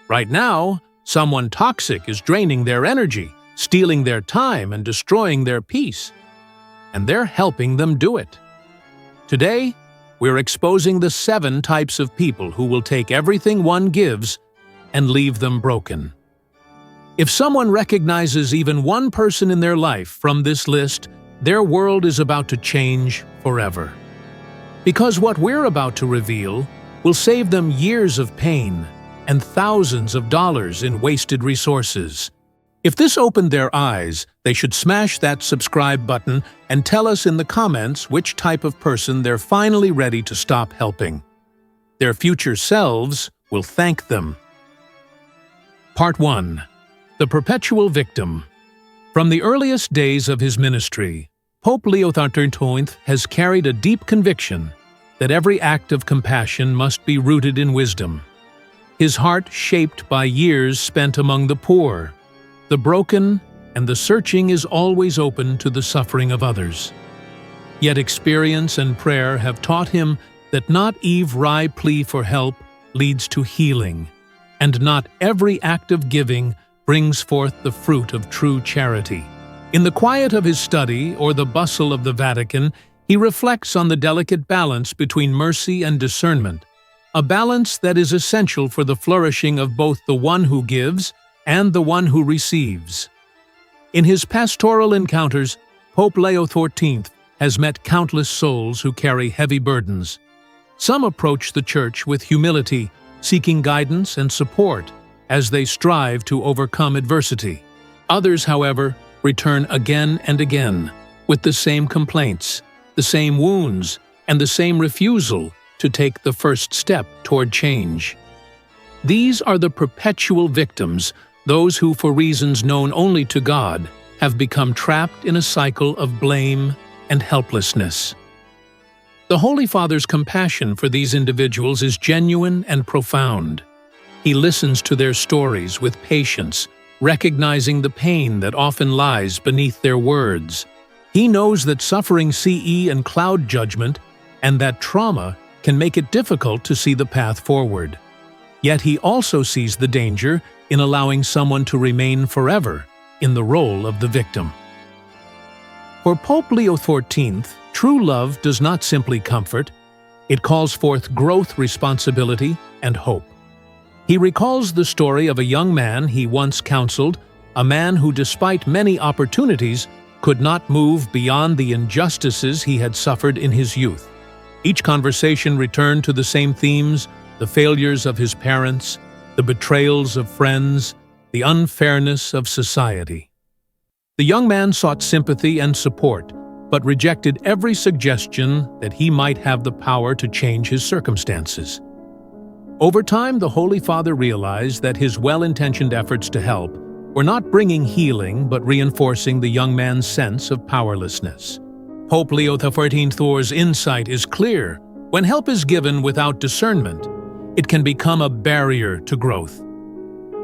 Right now, someone toxic is draining their energy, stealing their time, and destroying their peace. And they're helping them do it. Today, we're exposing the 7 types of people who will take everything one gives and leave them broken. If someone recognizes even one person in their life from this list, their world is about to change forever. Because what we're about to reveal will save them years of pain and thousands of dollars in wasted resources. If this opened their eyes, they should smash that subscribe button and tell us in the comments which type of person they're finally ready to stop helping. Their future selves will thank them. Part 1. The Perpetual Victim. From the earliest days of his ministry, Pope Leo XIV has carried a deep conviction that every act of compassion must be rooted in wisdom. His heart shaped by years spent among the poor, the broken, and the searching is always open to the suffering of others. Yet experience and prayer have taught him that not every plea for help leads to healing, and not every act of giving brings forth the fruit of true charity. In the quiet of his study or the bustle of the Vatican, he reflects on the delicate balance between mercy and discernment, a balance that is essential for the flourishing of both the one who gives and the one who receives. In his pastoral encounters, Pope Leo XIV has met countless souls who carry heavy burdens. Some approach the Church with humility, seeking guidance and support as they strive to overcome adversity. Others, however, return again and again with the same complaints, the same wounds, and the same refusal to take the first step toward change. These are the perpetual victims, those who, for reasons known only to God, have become trapped in a cycle of blame and helplessness. The Holy Father's compassion for these individuals is genuine and profound. He listens to their stories with patience, recognizing the pain that often lies beneath their words. He knows that suffering CE and cloud judgment, and that trauma can make it difficult to see the path forward. Yet he also sees the danger in allowing someone to remain forever in the role of the victim. For Pope Leo XIV, true love does not simply comfort, it calls forth growth, responsibility, and hope. He recalls the story of a young man he once counseled, a man who, despite many opportunities, could not move beyond the injustices he had suffered in his youth. Each conversation returned to the same themes: the failures of his parents, the betrayals of friends, the unfairness of society. The young man sought sympathy and support, but rejected every suggestion that he might have the power to change his circumstances. Over time, the Holy Father realized that his well-intentioned efforts to help were not bringing healing but reinforcing the young man's sense of powerlessness. Pope Leo XIV's insight is clear. When help is given without discernment, it can become a barrier to growth.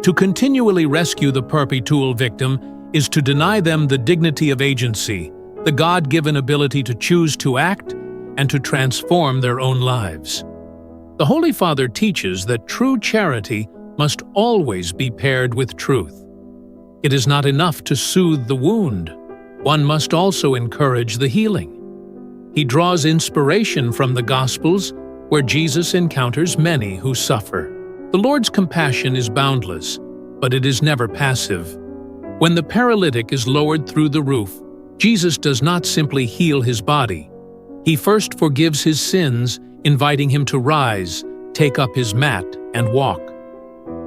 To continually rescue the perpetual victim is to deny them the dignity of agency, the God-given ability to choose to act and to transform their own lives. The Holy Father teaches that true charity must always be paired with truth. It is not enough to soothe the wound. One must also encourage the healing. He draws inspiration from the Gospels, where Jesus encounters many who suffer. The Lord's compassion is boundless, but it is never passive. When the paralytic is lowered through the roof, Jesus does not simply heal his body. He first forgives his sins, inviting him to rise, take up his mat, and walk.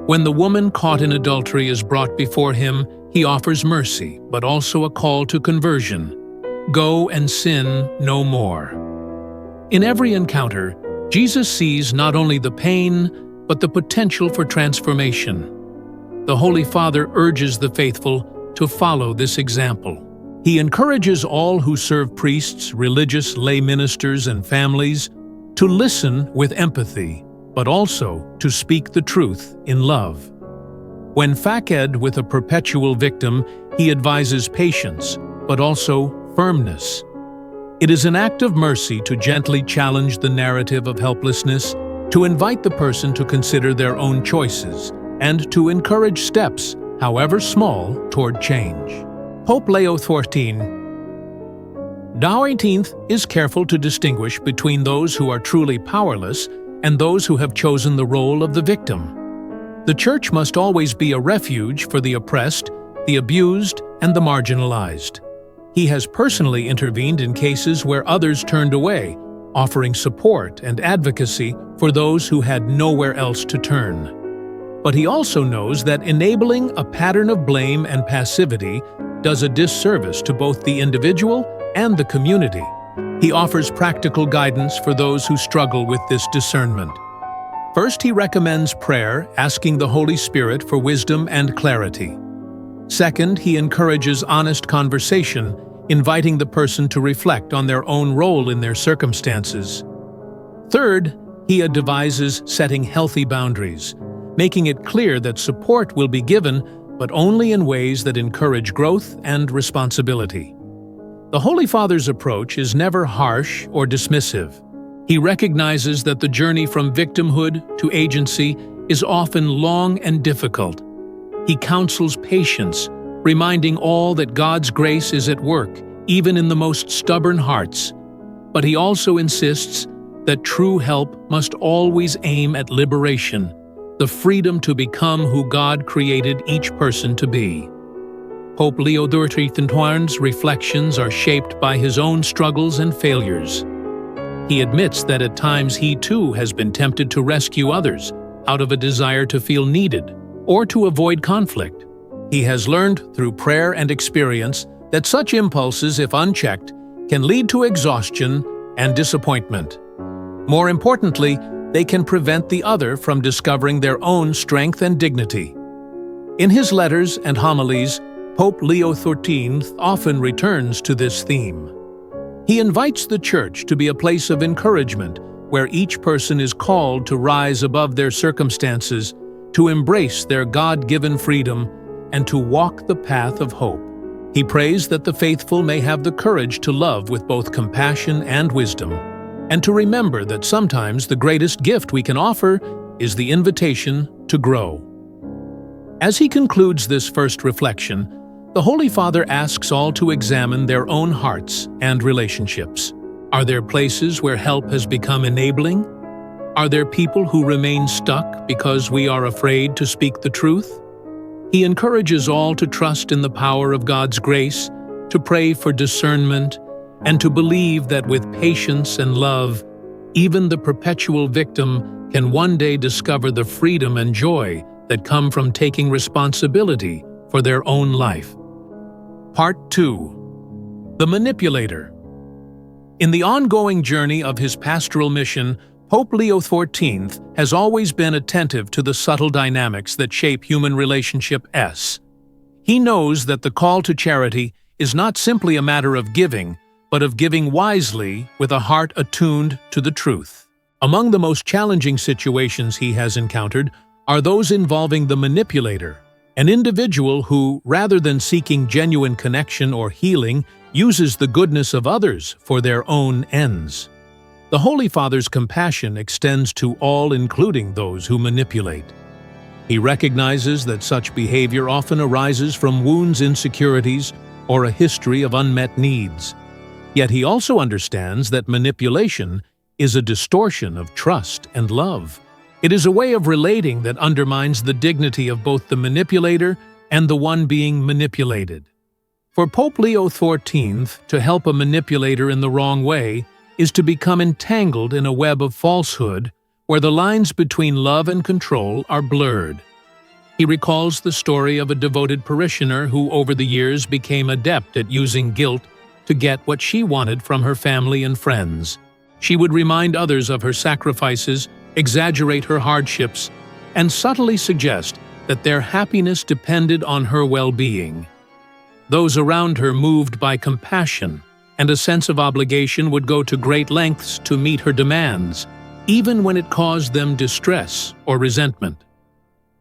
When the woman caught in adultery is brought before him, he offers mercy, but also a call to conversion. Go and sin no more. In every encounter, Jesus sees not only the pain, but the potential for transformation. The Holy Father urges the faithful to follow this example. He encourages all who serve priests, religious lay ministers, and families to listen with empathy, but also to speak the truth in love. When faced with a perpetual victim, he advises patience, but also firmness. It is an act of mercy to gently challenge the narrative of helplessness, to invite the person to consider their own choices, and to encourage steps, however small, toward change. Pope Leo XIV is careful to distinguish between those who are truly powerless and those who have chosen the role of the victim. The Church must always be a refuge for the oppressed, the abused, and the marginalized. He has personally intervened in cases where others turned away, offering support and advocacy for those who had nowhere else to turn. But he also knows that enabling a pattern of blame and passivity does a disservice to both the individual and the community. He offers practical guidance for those who struggle with this discernment. First, he recommends prayer, asking the Holy Spirit for wisdom and clarity. Second, he encourages honest conversation, inviting the person to reflect on their own role in their circumstances. Third, he advises setting healthy boundaries, making it clear that support will be given, but only in ways that encourage growth and responsibility. The Holy Father's approach is never harsh or dismissive. He recognizes that the journey from victimhood to agency is often long and difficult. He counsels patience, reminding all that God's grace is at work, even in the most stubborn hearts. But he also insists that true help must always aim at liberation, the freedom to become who God created each person to be. Pope Leo XIV's reflections are shaped by his own struggles and failures. He admits that at times he too has been tempted to rescue others out of a desire to feel needed or to avoid conflict. He has learned through prayer and experience that such impulses, if unchecked, can lead to exhaustion and disappointment. More importantly, they can prevent the other from discovering their own strength and dignity. In his letters and homilies, Pope Leo XIV often returns to this theme. He invites the Church to be a place of encouragement where each person is called to rise above their circumstances, to embrace their God-given freedom, and to walk the path of hope. He prays that the faithful may have the courage to love with both compassion and wisdom, and to remember that sometimes the greatest gift we can offer is the invitation to grow. As he concludes this first reflection, the Holy Father asks all to examine their own hearts and relationships. Are there places where help has become enabling? Are there people who remain stuck because we are afraid to speak the truth? He encourages all to trust in the power of God's grace, to pray for discernment, and to believe that with patience and love, even the perpetual victim can one day discover the freedom and joy that come from taking responsibility for their own life. Part 2. The Manipulator. In the ongoing journey of his pastoral mission, Pope Leo XIV has always been attentive to the subtle dynamics that shape human relationships. He knows that the call to charity is not simply a matter of giving, but of giving wisely with a heart attuned to the truth. Among the most challenging situations he has encountered are those involving the manipulator, an individual who, rather than seeking genuine connection or healing, uses the goodness of others for their own ends. The Holy Father's compassion extends to all, including those who manipulate. He recognizes that such behavior often arises from wounds, insecurities, or a history of unmet needs. Yet he also understands that manipulation is a distortion of trust and love. It is a way of relating that undermines the dignity of both the manipulator and the one being manipulated. For Pope Leo XIV, to help a manipulator in the wrong way is to become entangled in a web of falsehood where the lines between love and control are blurred. He recalls the story of a devoted parishioner who over the years became adept at using guilt to get what she wanted from her family and friends. She would remind others of her sacrifices, exaggerate her hardships, and subtly suggest that their happiness depended on her well-being. Those around her, moved by compassion and a sense of obligation, would go to great lengths to meet her demands, even when it caused them distress or resentment.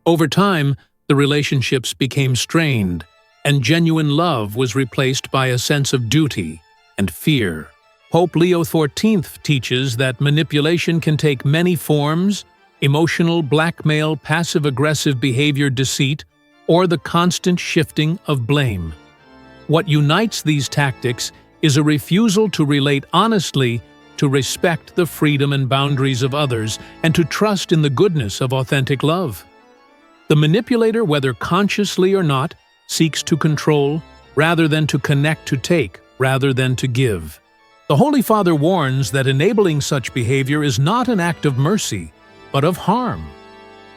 Over time, the relationships became strained, and genuine love was replaced by a sense of duty and fear. Pope Leo XIV teaches that manipulation can take many forms, emotional blackmail, passive-aggressive behavior, deceit, or the constant shifting of blame. What unites these tactics is a refusal to relate honestly, to respect the freedom and boundaries of others, and to trust in the goodness of authentic love. The manipulator, whether consciously or not, seeks to control rather than to connect, to take rather than to give. The Holy Father warns that enabling such behavior is not an act of mercy, but of harm.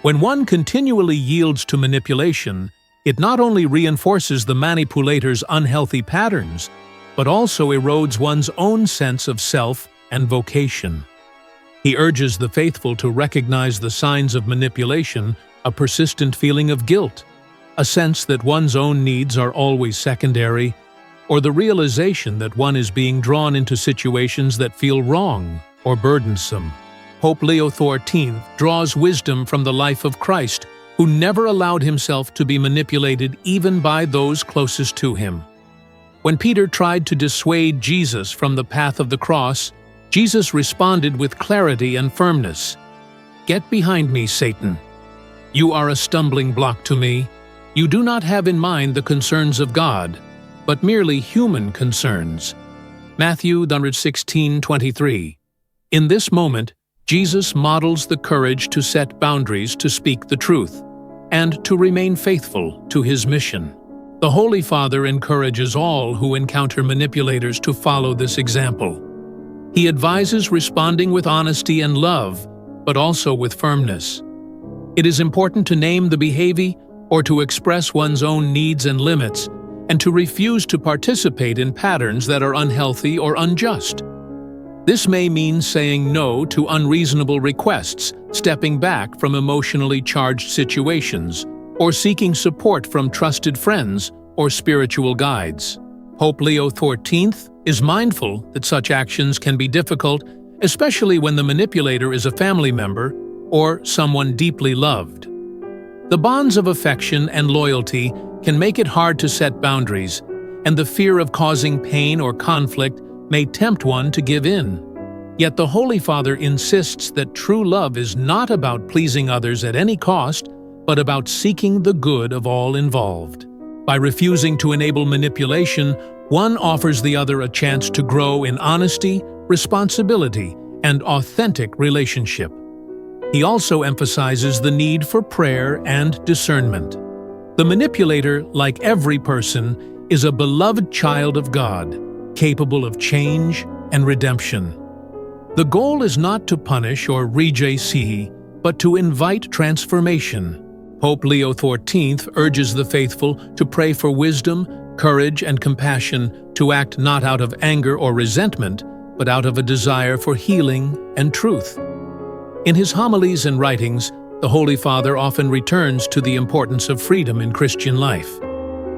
When one continually yields to manipulation, it not only reinforces the manipulator's unhealthy patterns, but also erodes one's own sense of self and vocation. He urges the faithful to recognize the signs of manipulation, a persistent feeling of guilt, a sense that one's own needs are always secondary, or the realization that one is being drawn into situations that feel wrong or burdensome. Pope Leo XIV draws wisdom from the life of Christ, who never allowed himself to be manipulated even by those closest to him. When Peter tried to dissuade Jesus from the path of the cross, Jesus responded with clarity and firmness. "Get behind me, Satan. You are a stumbling block to me. You do not have in mind the concerns of God, but merely human concerns." Matthew 16:23. In this moment, Jesus models the courage to set boundaries, to speak the truth, and to remain faithful to his mission. The Holy Father encourages all who encounter manipulators to follow this example. He advises responding with honesty and love, but also with firmness. It is important to name the behavior or to express one's own needs and limits, and to refuse to participate in patterns that are unhealthy or unjust. This may mean saying no to unreasonable requests, stepping back from emotionally charged situations, or seeking support from trusted friends or spiritual guides. Pope Leo XIV is mindful that such actions can be difficult, especially when the manipulator is a family member or someone deeply loved. The bonds of affection and loyalty can make it hard to set boundaries, and the fear of causing pain or conflict may tempt one to give in. Yet the Holy Father insists that true love is not about pleasing others at any cost, but about seeking the good of all involved. By refusing to enable manipulation, one offers the other a chance to grow in honesty, responsibility, and authentic relationship. He also emphasizes the need for prayer and discernment. The manipulator, like every person, is a beloved child of God, capable of change and redemption. The goal is not to punish or rejace, but to invite transformation. Pope Leo XIV urges the faithful to pray for wisdom, courage, and compassion, to act not out of anger or resentment, but out of a desire for healing and truth. In his homilies and writings, the Holy Father often returns to the importance of freedom in Christian life.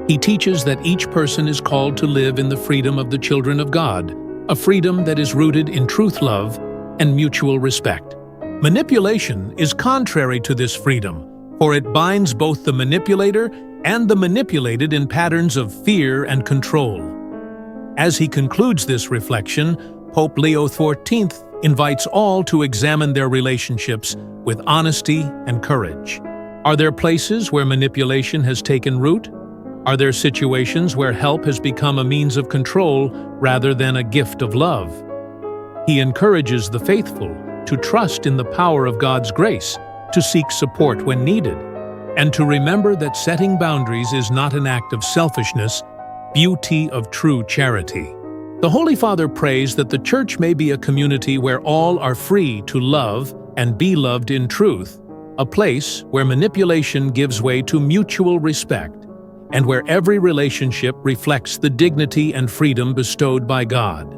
He teaches that each person is called to live in the freedom of the children of God, a freedom that is rooted in truth, love, and mutual respect. Manipulation is contrary to this freedom, for it binds both the manipulator and the manipulated in patterns of fear and control. As he concludes this reflection, Pope Leo XIV invites all to examine their relationships with honesty and courage. Are there places where manipulation has taken root? Are there situations where help has become a means of control rather than a gift of love? He encourages the faithful to trust in the power of God's grace, to seek support when needed, and to remember that setting boundaries is not an act of selfishness, beauty of true charity. The Holy Father prays that the Church may be a community where all are free to love and be loved in truth, a place where manipulation gives way to mutual respect, and where every relationship reflects the dignity and freedom bestowed by God.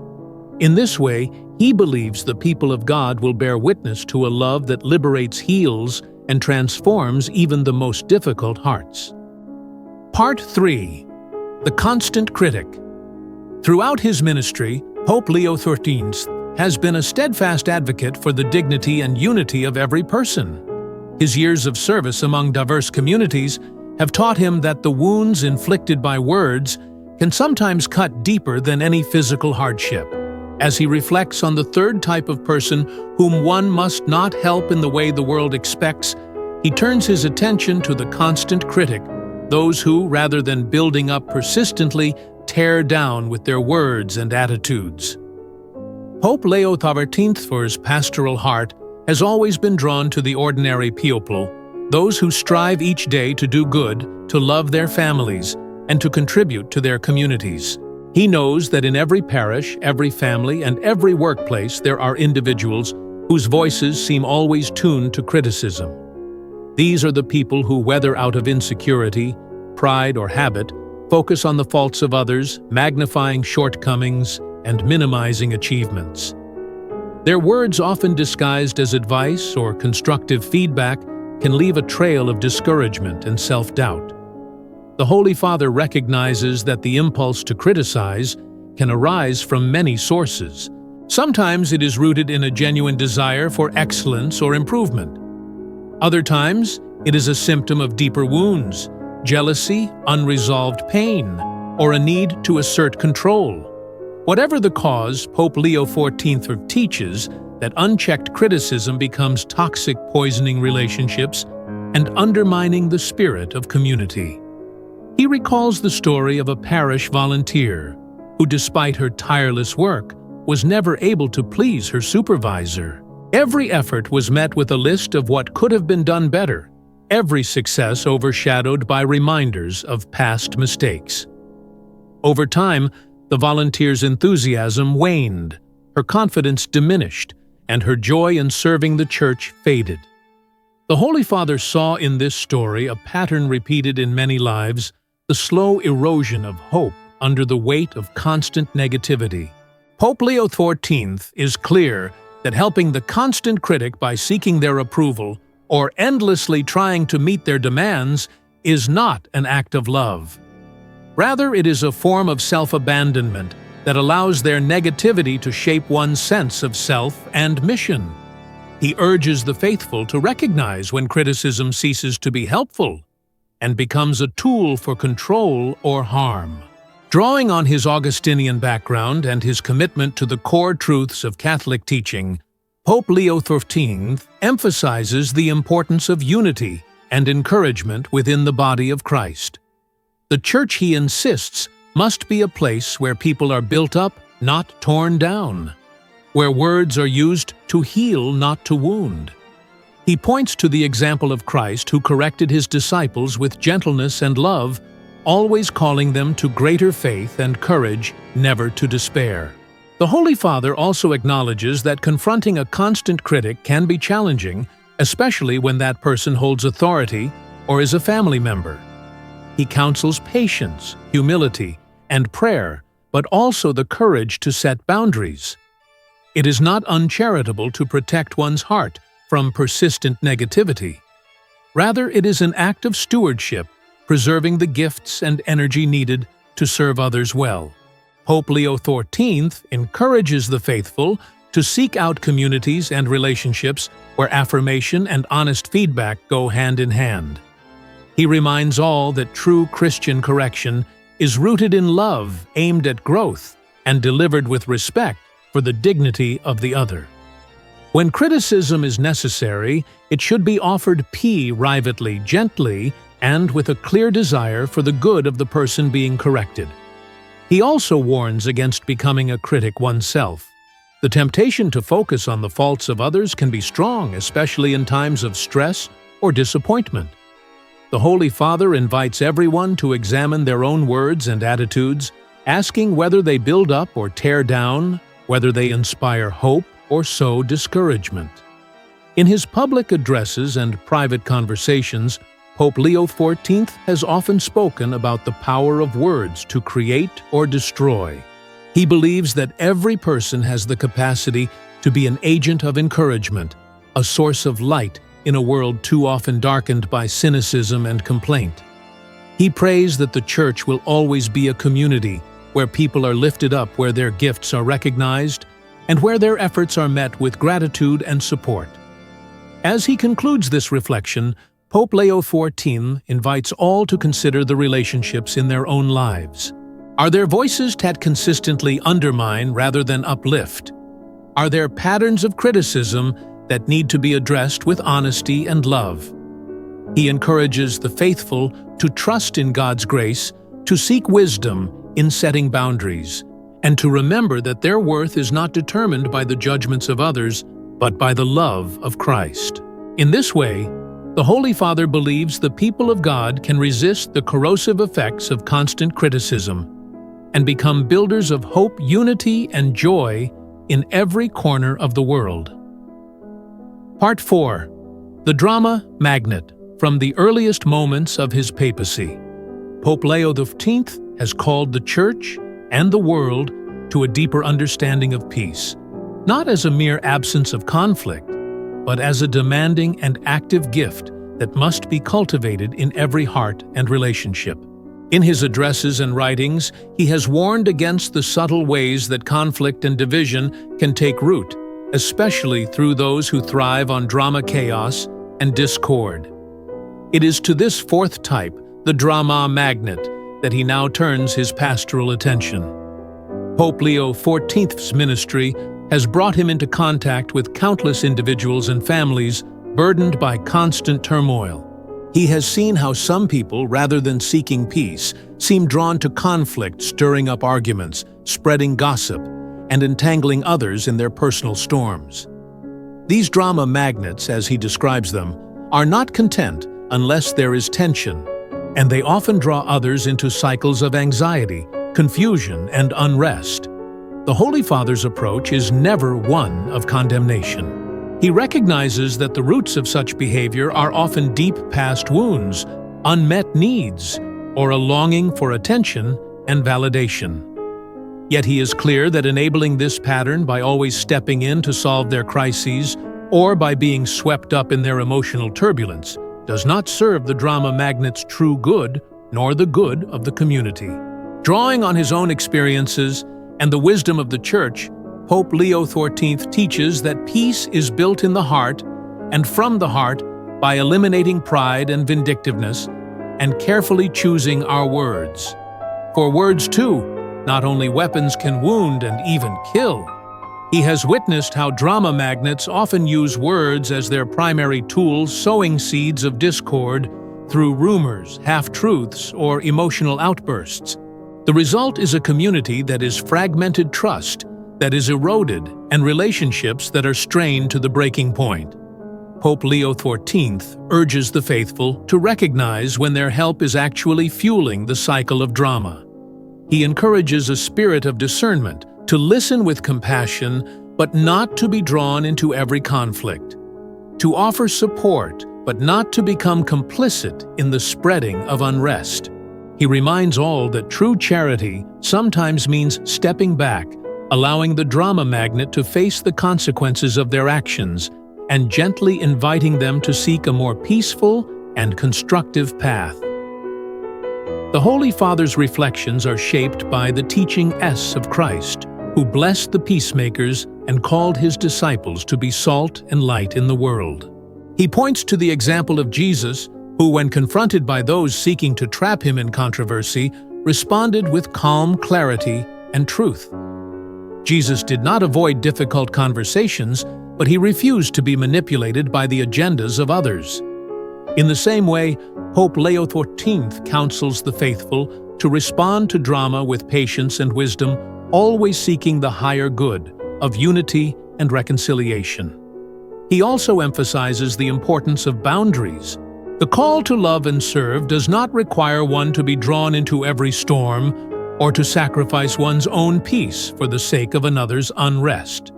In this way, he believes the people of God will bear witness to a love that liberates, heals, and transforms even the most difficult hearts. Part 3. The Constant Critic. Throughout his ministry, Pope Leo XIII has been a steadfast advocate for the dignity and unity of every person. His years of service among diverse communities have taught him that the wounds inflicted by words can sometimes cut deeper than any physical hardship, As he reflects on the third type of person whom one must not help in the way the world expects, he turns his attention to the constant critic, those who, rather than building up persistently, tear down with their words and attitudes. Pope Leo XIV, for his pastoral heart, has always been drawn to the ordinary people, those who strive each day to do good, to love their families, and to contribute to their communities. He knows that in every parish, every family, and every workplace there are individuals whose voices seem always tuned to criticism. These are the people who, whether out of insecurity, pride, or habit, focus on the faults of others, magnifying shortcomings and minimizing achievements. Their words, often disguised as advice or constructive feedback, can leave a trail of discouragement and self-doubt. The Holy Father recognizes that the impulse to criticize can arise from many sources. Sometimes it is rooted in a genuine desire for excellence or improvement. Other times, it is a symptom of deeper wounds, jealousy, unresolved pain, or a need to assert control. Whatever the cause, Pope Leo XIV teaches that unchecked criticism becomes toxic, poisoning relationships and undermining the spirit of community. He recalls the story of a parish volunteer who, despite her tireless work, was never able to please her supervisor. Every effort was met with a list of what could have been done better, every success overshadowed by reminders of past mistakes. Over time, the volunteer's enthusiasm waned, her confidence diminished, and her joy in serving the Church faded. The Holy Father saw in this story a pattern repeated in many lives, the slow erosion of hope under the weight of constant negativity. Pope Leo XIV is clear that helping the constant critic by seeking their approval or endlessly trying to meet their demands is not an act of love. Rather, it is a form of self-abandonment that allows their negativity to shape one's sense of self and mission. He urges the faithful to recognize when criticism ceases to be helpful and becomes a tool for control or harm. Drawing on his Augustinian background and his commitment to the core truths of Catholic teaching, Pope Leo XIV emphasizes the importance of unity and encouragement within the body of Christ. The Church, he insists, must be a place where people are built up, not torn down, where words are used to heal, not to wound. He points to the example of Christ, who corrected his disciples with gentleness and love, always calling them to greater faith and courage, never to despair. The Holy Father also acknowledges that confronting a constant critic can be challenging, especially when that person holds authority or is a family member. He counsels patience, humility, and prayer, but also the courage to set boundaries. It is not uncharitable to protect one's heart from persistent negativity. Rather, it is an act of stewardship, preserving the gifts and energy needed to serve others well. Pope Leo XIV encourages the faithful to seek out communities and relationships where affirmation and honest feedback go hand in hand. He reminds all that true Christian correction is rooted in love, aimed at growth, and delivered with respect for the dignity of the other. When criticism is necessary, it should be offered privately, gently, and with a clear desire for the good of the person being corrected. He also warns against becoming a critic oneself. The temptation to focus on the faults of others can be strong, especially in times of stress or disappointment. The Holy Father invites everyone to examine their own words and attitudes, asking whether they build up or tear down, whether they inspire hope or sow discouragement. In his public addresses and private conversations, Pope Leo XIV has often spoken about the power of words to create or destroy. He believes that every person has the capacity to be an agent of encouragement, a source of light in a world too often darkened by cynicism and complaint. He prays that the Church will always be a community where people are lifted up, where their gifts are recognized, and where their efforts are met with gratitude and support. As he concludes this reflection, Pope Leo XIV invites all to consider the relationships in their own lives. Are there voices that consistently undermine rather than uplift? Are there patterns of criticism that need to be addressed with honesty and love? He encourages the faithful to trust in God's grace, to seek wisdom in setting boundaries, and to remember that their worth is not determined by the judgments of others, but by the love of Christ. In this way, the Holy Father believes the people of God can resist the corrosive effects of constant criticism and become builders of hope, unity, and joy in every corner of the world. Part 4. The Drama Magnet. From the earliest moments of his papacy, Pope Leo XIV has called the Church and the world to a deeper understanding of peace, not as a mere absence of conflict, but as a demanding and active gift that must be cultivated in every heart and relationship. In his addresses and writings, he has warned against the subtle ways that conflict and division can take root, especially through those who thrive on drama, chaos, and discord. It is to this fourth type, the drama magnet, that he now turns his pastoral attention. Pope Leo XIV's ministry has brought him into contact with countless individuals and families burdened by constant turmoil. He has seen how some people, rather than seeking peace, seem drawn to conflict, stirring up arguments, spreading gossip, and entangling others in their personal storms. These drama magnets, as he describes them, are not content unless there is tension, and they often draw others into cycles of anxiety, confusion, and unrest. The Holy Father's approach is never one of condemnation. He recognizes that the roots of such behavior are often deep past wounds, unmet needs, or a longing for attention and validation. Yet he is clear that enabling this pattern by always stepping in to solve their crises or by being swept up in their emotional turbulence does not serve the drama magnet's true good, nor the good of the community. Drawing on his own experiences and the wisdom of the Church, Pope Leo XIV teaches that peace is built in the heart and from the heart by eliminating pride and vindictiveness and carefully choosing our words. For words, too, not only weapons, can wound and even kill. He has witnessed how drama magnets often use words as their primary tool, sowing seeds of discord through rumors, half-truths, or emotional outbursts. The result is a community that is fragmented, trust that is eroded, and relationships that are strained to the breaking point. Pope Leo XIV urges the faithful to recognize when their help is actually fueling the cycle of drama. He encourages a spirit of discernment, to listen with compassion, but not to be drawn into every conflict, to offer support, but not to become complicit in the spreading of unrest. He reminds all that true charity sometimes means stepping back, allowing the drama magnet to face the consequences of their actions, and gently inviting them to seek a more peaceful and constructive path. The Holy Father's reflections are shaped by the teaching of Christ, who blessed the peacemakers and called his disciples to be salt and light in the world. He points to the example of Jesus, who, when confronted by those seeking to trap him in controversy, responded with calm clarity and truth. Jesus did not avoid difficult conversations, but he refused to be manipulated by the agendas of others. In the same way, Pope Leo XIV counsels the faithful to respond to drama with patience and wisdom, always seeking the higher good of unity and reconciliation. He also emphasizes the importance of boundaries. The call to love and serve does not require one to be drawn into every storm or to sacrifice one's own peace for the sake of another's unrest.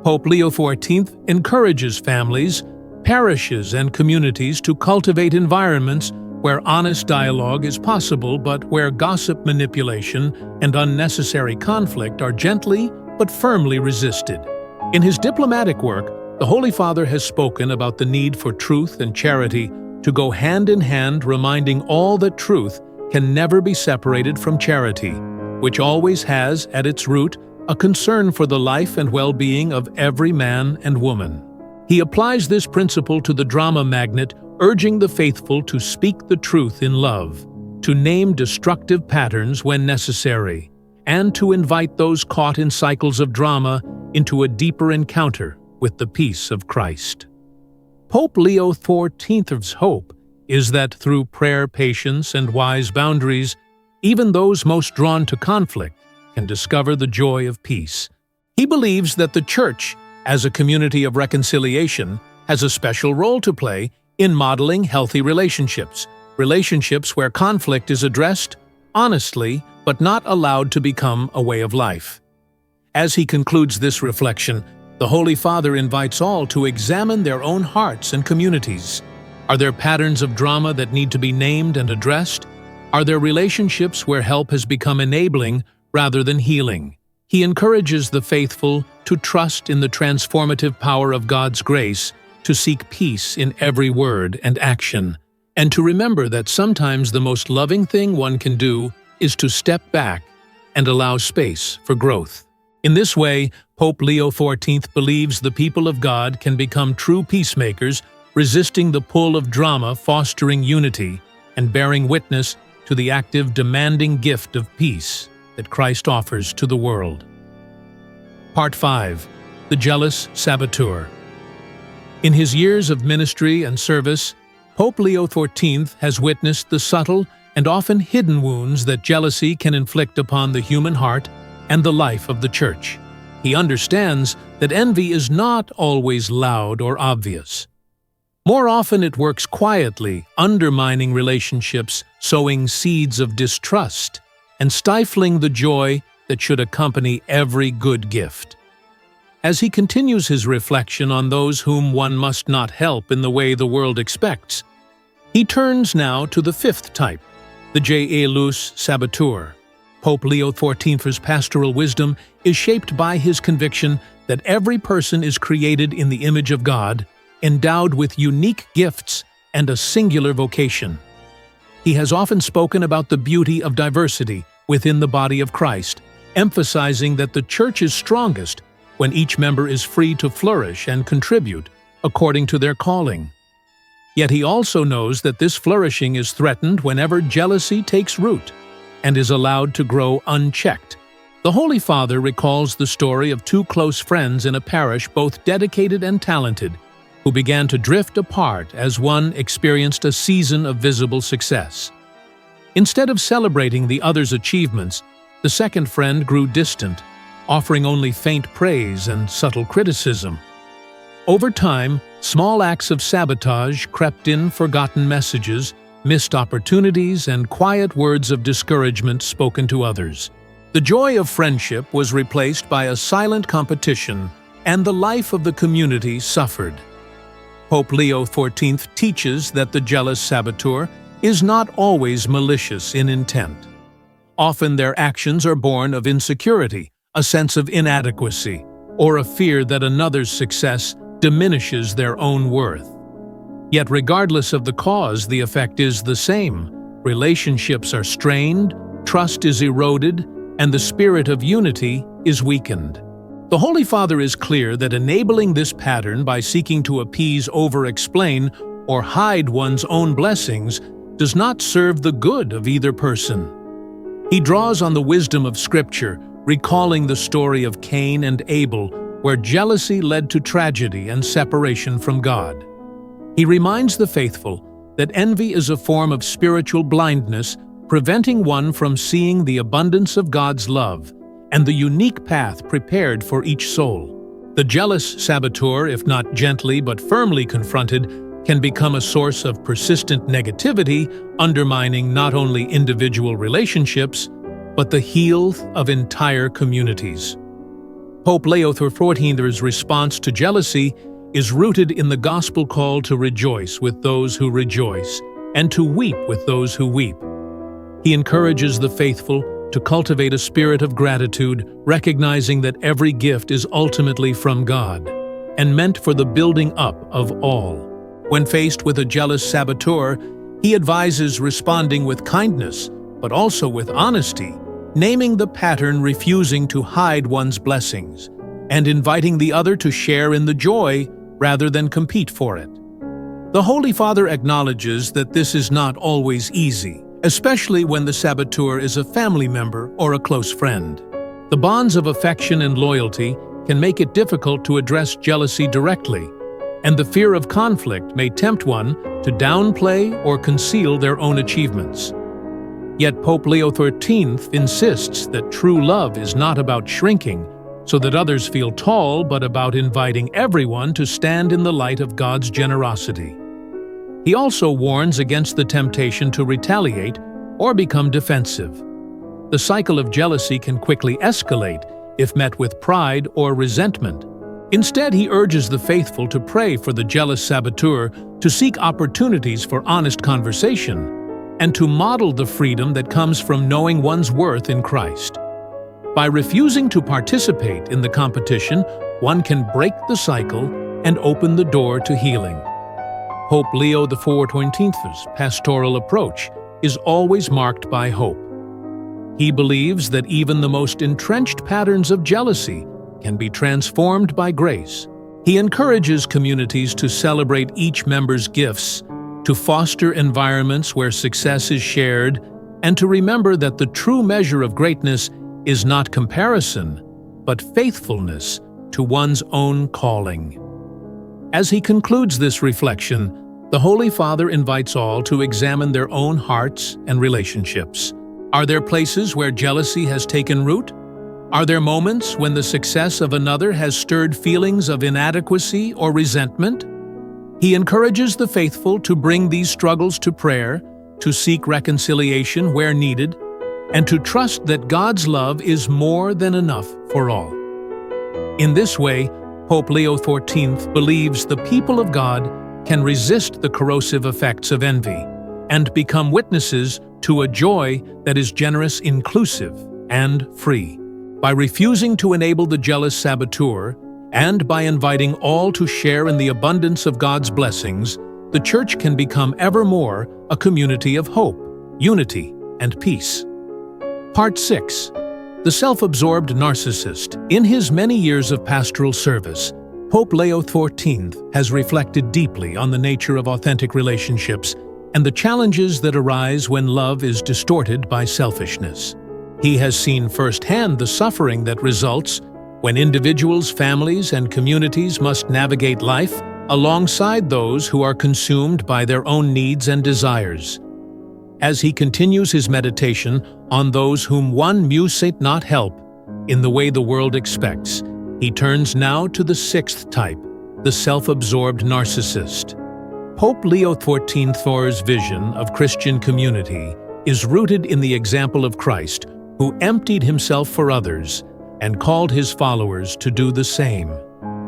Pope Leo XIV encourages families, parishes, and communities to cultivate environments where honest dialogue is possible, but where gossip, manipulation, and unnecessary conflict are gently but firmly resisted. In his diplomatic work, the Holy Father has spoken about the need for truth and charity to go hand in hand, reminding all that truth can never be separated from charity, which always has at its root a concern for the life and well-being of every man and woman. He applies this principle to the drama magnet, urging the faithful to speak the truth in love, to name destructive patterns when necessary, and to invite those caught in cycles of drama into a deeper encounter with the peace of Christ. Pope Leo XIV's hope is that through prayer, patience, and wise boundaries, even those most drawn to conflict can discover the joy of peace. He believes that the Church, as a community of reconciliation, has a special role to play in modeling healthy relationships where conflict is addressed honestly but not allowed to become a way of life. As he concludes this reflection, the Holy Father invites all to examine their own hearts and communities. Are there patterns of drama that need to be named and addressed? Are there relationships where help has become enabling rather than healing? He encourages the faithful to trust in the transformative power of God's grace, to seek peace in every word and action, and to remember that sometimes the most loving thing one can do is to step back and allow space for growth. In this way, Pope Leo XIV believes the people of God can become true peacemakers, resisting the pull of drama, fostering unity, and bearing witness to the active, demanding gift of peace that Christ offers to the world. Part 5. The Jealous Saboteur. In his years of ministry and service, Pope Leo XIV has witnessed the subtle and often hidden wounds that jealousy can inflict upon the human heart and the life of the Church. He understands that envy is not always loud or obvious. More often it works quietly, undermining relationships, sowing seeds of distrust, and stifling the joy that should accompany every good gift. As he continues his reflection on those whom one must not help in the way the world expects, he turns now to the fifth type, the jealous saboteur. Pope Leo XIV's pastoral wisdom is shaped by his conviction that every person is created in the image of God, endowed with unique gifts and a singular vocation. He has often spoken about the beauty of diversity within the body of Christ, emphasizing that the Church is strongest when each member is free to flourish and contribute according to their calling. Yet he also knows that this flourishing is threatened whenever jealousy takes root and is allowed to grow unchecked. The Holy Father recalls the story of two close friends in a parish, both dedicated and talented, who began to drift apart as one experienced a season of visible success. Instead of celebrating the other's achievements, the second friend grew distant, offering only faint praise and subtle criticism. Over time, small acts of sabotage crept in, forgotten messages, missed opportunities, and quiet words of discouragement spoken to others. The joy of friendship was replaced by a silent competition, and the life of the community suffered. Pope Leo XIV teaches that the jealous saboteur is not always malicious in intent. Often their actions are born of insecurity, a sense of inadequacy, or a fear that another's success diminishes their own worth. Yet regardless of the cause, the effect is the same. Relationships are strained, trust is eroded, and the spirit of unity is weakened. The Holy Father is clear that enabling this pattern by seeking to appease, over-explain, or hide one's own blessings does not serve the good of either person. He draws on the wisdom of Scripture, recalling the story of Cain and Abel, where jealousy led to tragedy and separation from God. He reminds the faithful that envy is a form of spiritual blindness, preventing one from seeing the abundance of God's love and the unique path prepared for each soul. The jealous saboteur, if not gently but firmly confronted, can become a source of persistent negativity, undermining not only individual relationships, but the health of entire communities. Pope Leo XIV's response to jealousy is rooted in the gospel call to rejoice with those who rejoice and to weep with those who weep. He encourages the faithful to cultivate a spirit of gratitude, recognizing that every gift is ultimately from God and meant for the building up of all. When faced with a jealous saboteur, he advises responding with kindness, but also with honesty, naming the pattern, refusing to hide one's blessings, and inviting the other to share in the joy rather than compete for it. The Holy Father acknowledges that this is not always easy, especially when the saboteur is a family member or a close friend. The bonds of affection and loyalty can make it difficult to address jealousy directly, and the fear of conflict may tempt one to downplay or conceal their own achievements. Yet Pope Leo XIII insists that true love is not about shrinking so that others feel tall, but about inviting everyone to stand in the light of God's generosity. He also warns against the temptation to retaliate or become defensive. The cycle of jealousy can quickly escalate if met with pride or resentment. Instead, he urges the faithful to pray for the jealous saboteur, to seek opportunities for honest conversation, and to model the freedom that comes from knowing one's worth in Christ. By refusing to participate in the competition, one can break the cycle and open the door to healing. Pope Leo XIV's pastoral approach is always marked by hope. He believes that even the most entrenched patterns of jealousy can be transformed by grace. He encourages communities to celebrate each member's gifts, to foster environments where success is shared, and to remember that the true measure of greatness is not comparison, but faithfulness to one's own calling. As he concludes this reflection, the Holy Father invites all to examine their own hearts and relationships. Are there places where jealousy has taken root? Are there moments when the success of another has stirred feelings of inadequacy or resentment? He encourages the faithful to bring these struggles to prayer, to seek reconciliation where needed, and to trust that God's love is more than enough for all. In this way, Pope Leo XIV believes the people of God can resist the corrosive effects of envy and become witnesses to a joy that is generous, inclusive, and free. By refusing to enable the jealous saboteur, and by inviting all to share in the abundance of God's blessings, the Church can become ever more a community of hope, unity, and peace. Part 6. The Self-Absorbed Narcissist. In his many years of pastoral service, Pope Leo XIV has reflected deeply on the nature of authentic relationships and the challenges that arise when love is distorted by selfishness. He has seen firsthand the suffering that results when individuals, families, and communities must navigate life alongside those who are consumed by their own needs and desires. As he continues his meditation on those whom one musate not help in the way the world expects, he turns now to the sixth type, the self-absorbed narcissist. Pope Leo XIV's vision of Christian community is rooted in the example of Christ, who emptied himself for others and called his followers to do the same.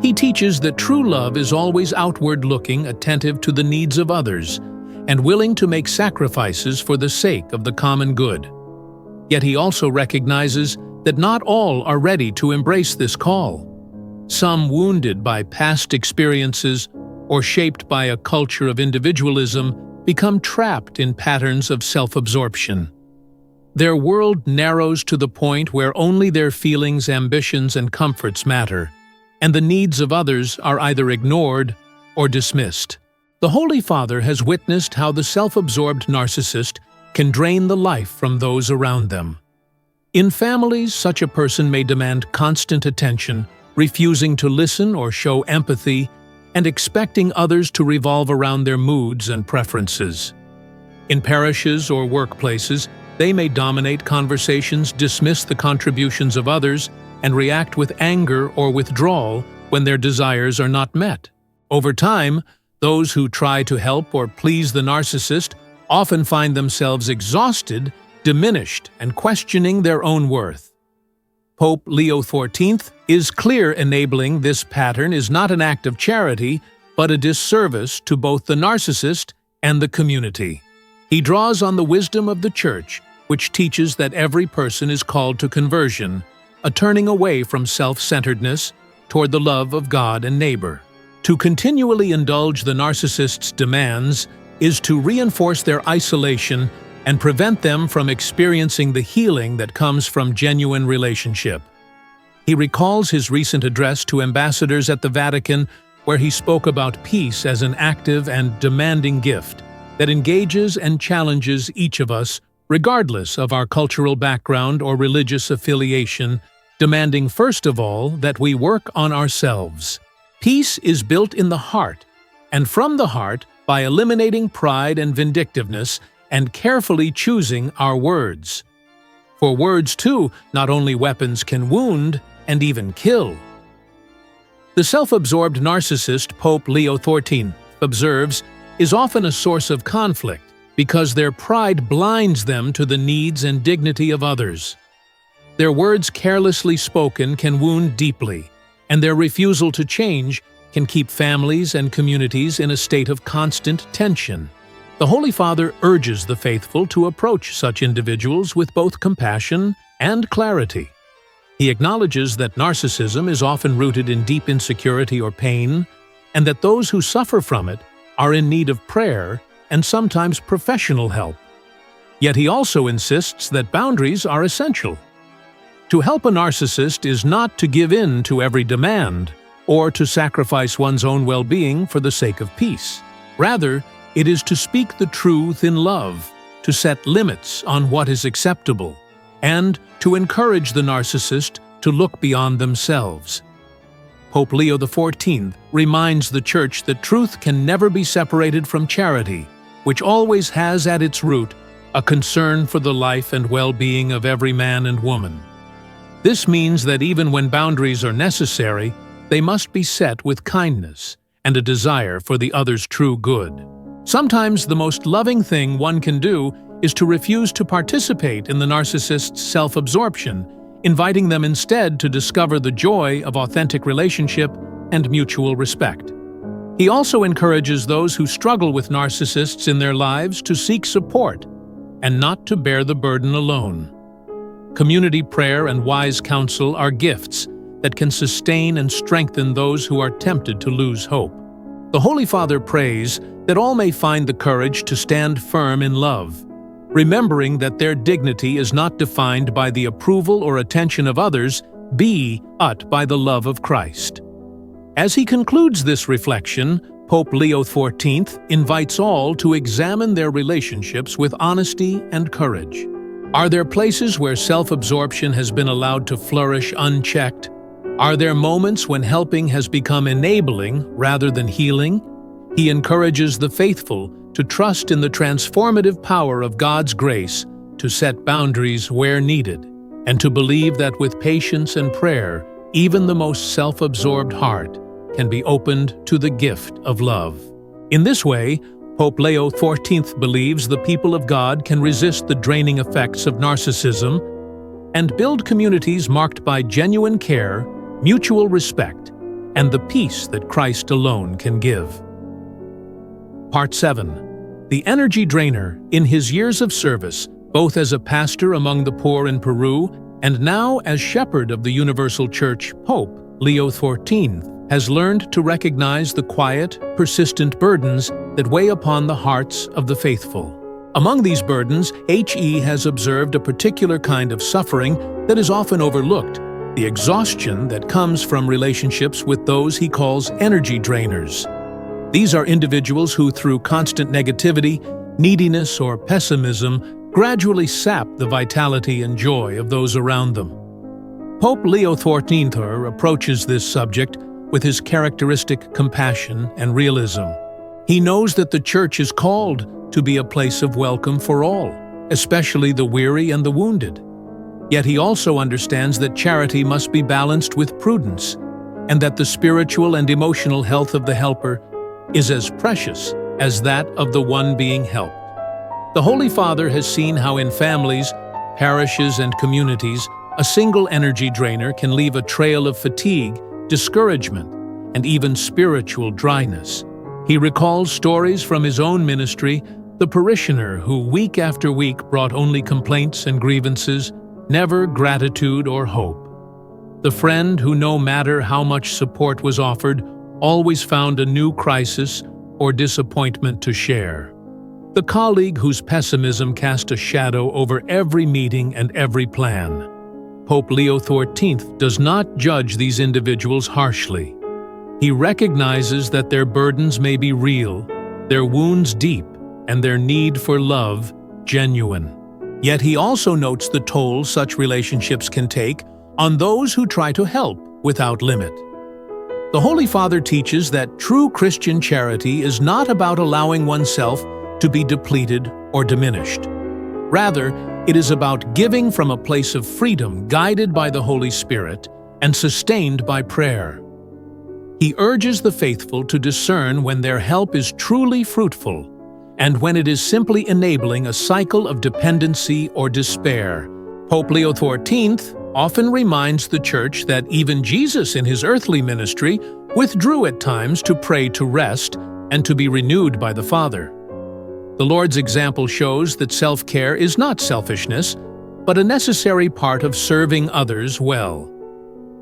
He teaches that true love is always outward-looking, attentive to the needs of others, and willing to make sacrifices for the sake of the common good. Yet he also recognizes that not all are ready to embrace this call. Some, wounded by past experiences or shaped by a culture of individualism, become trapped in patterns of self-absorption. Their world narrows to the point where only their feelings, ambitions, and comforts matter, and the needs of others are either ignored or dismissed. The Holy Father has witnessed how the self-absorbed narcissist can drain the life from those around them. In families, such a person may demand constant attention, refusing to listen or show empathy, and expecting others to revolve around their moods and preferences. In parishes or workplaces, they may dominate conversations, dismiss the contributions of others, and react with anger or withdrawal when their desires are not met. Over time, those who try to help or please the narcissist often find themselves exhausted, diminished, and questioning their own worth. Pope Leo XIV is clear enabling this pattern is not an act of charity, but a disservice to both the narcissist and the community. He draws on the wisdom of the Church, which teaches that every person is called to conversion, a turning away from self-centeredness toward the love of God and neighbor. To continually indulge the narcissist's demands is to reinforce their isolation and prevent them from experiencing the healing that comes from genuine relationship. He recalls his recent address to ambassadors at the Vatican, where he spoke about peace as an active and demanding gift, that engages and challenges each of us, regardless of our cultural background or religious affiliation, demanding first of all that we work on ourselves. Peace is built in the heart, and from the heart by eliminating pride and vindictiveness and carefully choosing our words. For words, too, not only weapons, can wound and even kill. The self-absorbed narcissist, Pope Leo XIV, observes, is often a source of conflict because their pride blinds them to the needs and dignity of others. Their words carelessly spoken can wound deeply, and their refusal to change can keep families and communities in a state of constant tension. The Holy Father urges the faithful to approach such individuals with both compassion and clarity. He acknowledges that narcissism is often rooted in deep insecurity or pain, and that those who suffer from it are in need of prayer and sometimes professional help. Yet he also insists that boundaries are essential. To help a narcissist is not to give in to every demand or to sacrifice one's own well-being for the sake of peace. Rather, it is to speak the truth in love, to set limits on what is acceptable, and to encourage the narcissist to look beyond themselves. Pope Leo XIV reminds the Church that truth can never be separated from charity, which always has at its root a concern for the life and well-being of every man and woman. This means that even when boundaries are necessary, they must be set with kindness and a desire for the other's true good. Sometimes the most loving thing one can do is to refuse to participate in the narcissist's self-absorption, inviting them instead to discover the joy of authentic relationship and mutual respect. He also encourages those who struggle with narcissists in their lives to seek support and not to bear the burden alone. Community prayer and wise counsel are gifts that can sustain and strengthen those who are tempted to lose hope. The Holy Father prays that all may find the courage to stand firm in love, remembering that their dignity is not defined by the approval or attention of others, but by the love of Christ. As he concludes this reflection, Pope Leo XIV invites all to examine their relationships with honesty and courage. Are there places where self-absorption has been allowed to flourish unchecked? Are there moments when helping has become enabling rather than healing? He encourages the faithful to trust in the transformative power of God's grace to set boundaries where needed, and to believe that with patience and prayer, even the most self-absorbed heart can be opened to the gift of love. In this way, Pope Leo XIV believes the people of God can resist the draining effects of narcissism and build communities marked by genuine care, mutual respect, and the peace that Christ alone can give. Part 7. The Energy Drainer. In his years of service, both as a pastor among the poor in Peru and now as shepherd of the Universal Church, Pope Leo XIV has learned to recognize the quiet, persistent burdens that weigh upon the hearts of the faithful. Among these burdens, HE has observed a particular kind of suffering that is often overlooked, the exhaustion that comes from relationships with those he calls energy drainers. These are individuals who, through constant negativity, neediness, or pessimism, gradually sap the vitality and joy of those around them. Pope Leo XIV approaches this subject with his characteristic compassion and realism. He knows that the Church is called to be a place of welcome for all, especially the weary and the wounded. Yet he also understands that charity must be balanced with prudence, and that the spiritual and emotional health of the helper is as precious as that of the one being helped. The Holy Father has seen how in families, parishes, and communities, a single energy drainer can leave a trail of fatigue, discouragement, and even spiritual dryness. He recalls stories from his own ministry, the parishioner who week after week brought only complaints and grievances, never gratitude or hope. The friend who, no matter how much support was offered, always found a new crisis or disappointment to share. The colleague whose pessimism cast a shadow over every meeting and every plan. Pope Leo XIV does not judge these individuals harshly. He recognizes that their burdens may be real, their wounds deep, and their need for love genuine. Yet he also notes the toll such relationships can take on those who try to help without limit. The Holy Father teaches that true Christian charity is not about allowing oneself to be depleted or diminished. Rather, it is about giving from a place of freedom guided by the Holy Spirit and sustained by prayer. He urges the faithful to discern when their help is truly fruitful and when it is simply enabling a cycle of dependency or despair. Pope Leo XIV often reminds the Church that even Jesus in his earthly ministry withdrew at times to pray to rest and to be renewed by the Father. The Lord's example shows that self-care is not selfishness, but a necessary part of serving others well.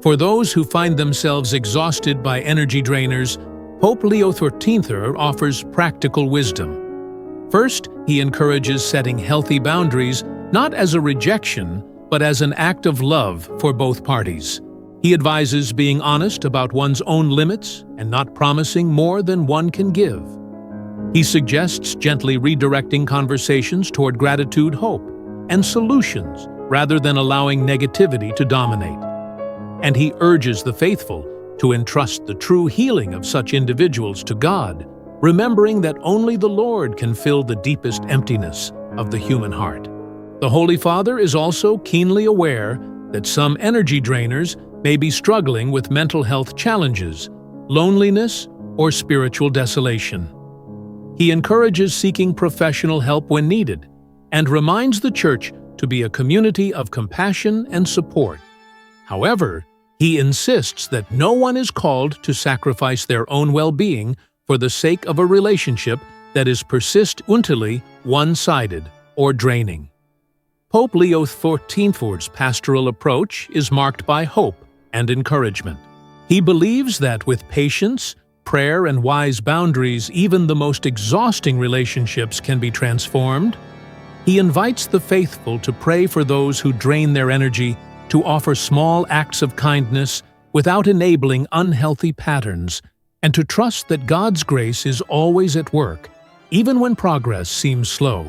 For those who find themselves exhausted by energy drainers, Pope Leo XIV offers practical wisdom. First, he encourages setting healthy boundaries, not as a rejection, but as an act of love for both parties. He advises being honest about one's own limits and not promising more than one can give. He suggests gently redirecting conversations toward gratitude, hope, and solutions rather than allowing negativity to dominate. And he urges the faithful to entrust the true healing of such individuals to God, remembering that only the Lord can fill the deepest emptiness of the human heart. The Holy Father is also keenly aware that some energy drainers may be struggling with mental health challenges, loneliness, or spiritual desolation. He encourages seeking professional help when needed and reminds the Church to be a community of compassion and support. However, he insists that no one is called to sacrifice their own well-being for the sake of a relationship that is persistently one-sided or draining. Pope Leo XIV's pastoral approach is marked by hope and encouragement. He believes that with patience, prayer, and wise boundaries, even the most exhausting relationships can be transformed. He invites the faithful to pray for those who drain their energy, to offer small acts of kindness without enabling unhealthy patterns, and to trust that God's grace is always at work, even when progress seems slow.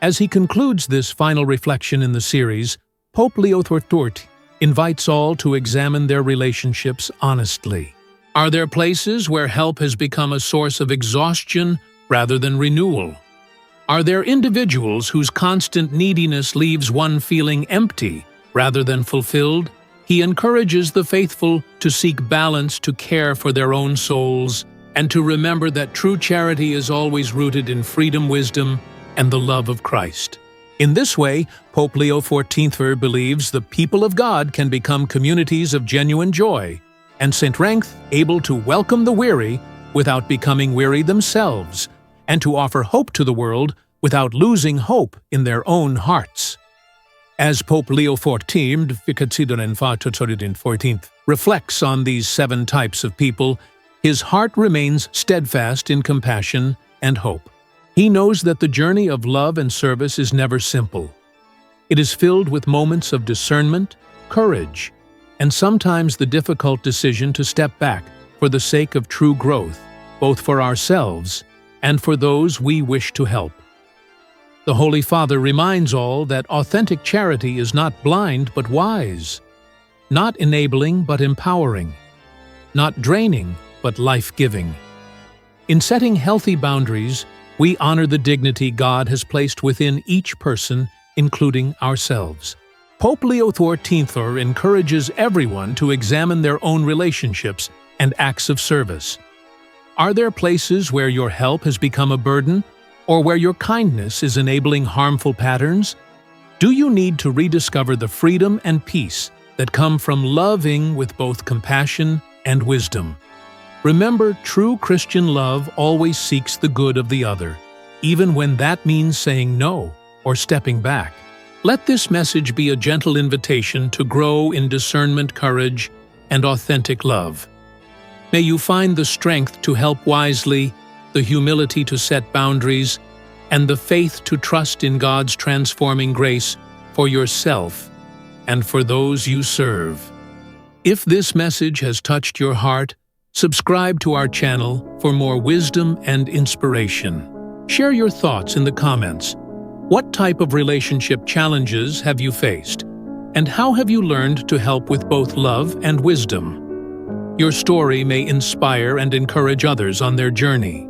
As he concludes this final reflection in the series, Pope Leo XIV invites all to examine their relationships honestly. Are there places where help has become a source of exhaustion rather than renewal? Are there individuals whose constant neediness leaves one feeling empty rather than fulfilled? He encourages the faithful to seek balance, to care for their own souls, and to remember that true charity is always rooted in freedom, wisdom, and the love of Christ. In this way, Pope Leo XIV believes the people of God can become communities of genuine joy, and St. Rank able to welcome the weary without becoming weary themselves, and to offer hope to the world without losing hope in their own hearts. As Pope Leo XIV reflects on these 7 types of people, his heart remains steadfast in compassion and hope. He knows that the journey of love and service is never simple. It is filled with moments of discernment, courage, and sometimes the difficult decision to step back for the sake of true growth, both for ourselves and for those we wish to help. The Holy Father reminds all that authentic charity is not blind but wise, not enabling but empowering, not draining but life-giving. In setting healthy boundaries, we honor the dignity God has placed within each person, including ourselves. Pope Leo XIV encourages everyone to examine their own relationships and acts of service. Are there places where your help has become a burden, or where your kindness is enabling harmful patterns? Do you need to rediscover the freedom and peace that come from loving with both compassion and wisdom? Remember, true Christian love always seeks the good of the other, even when that means saying no or stepping back. Let this message be a gentle invitation to grow in discernment, courage, and authentic love. May you find the strength to help wisely, the humility to set boundaries, and the faith to trust in God's transforming grace for yourself and for those you serve. If this message has touched your heart, subscribe to our channel for more wisdom and inspiration. Share your thoughts in the comments. What type of relationship challenges have you faced? And how have you learned to help with both love and wisdom? Your story may inspire and encourage others on their journey.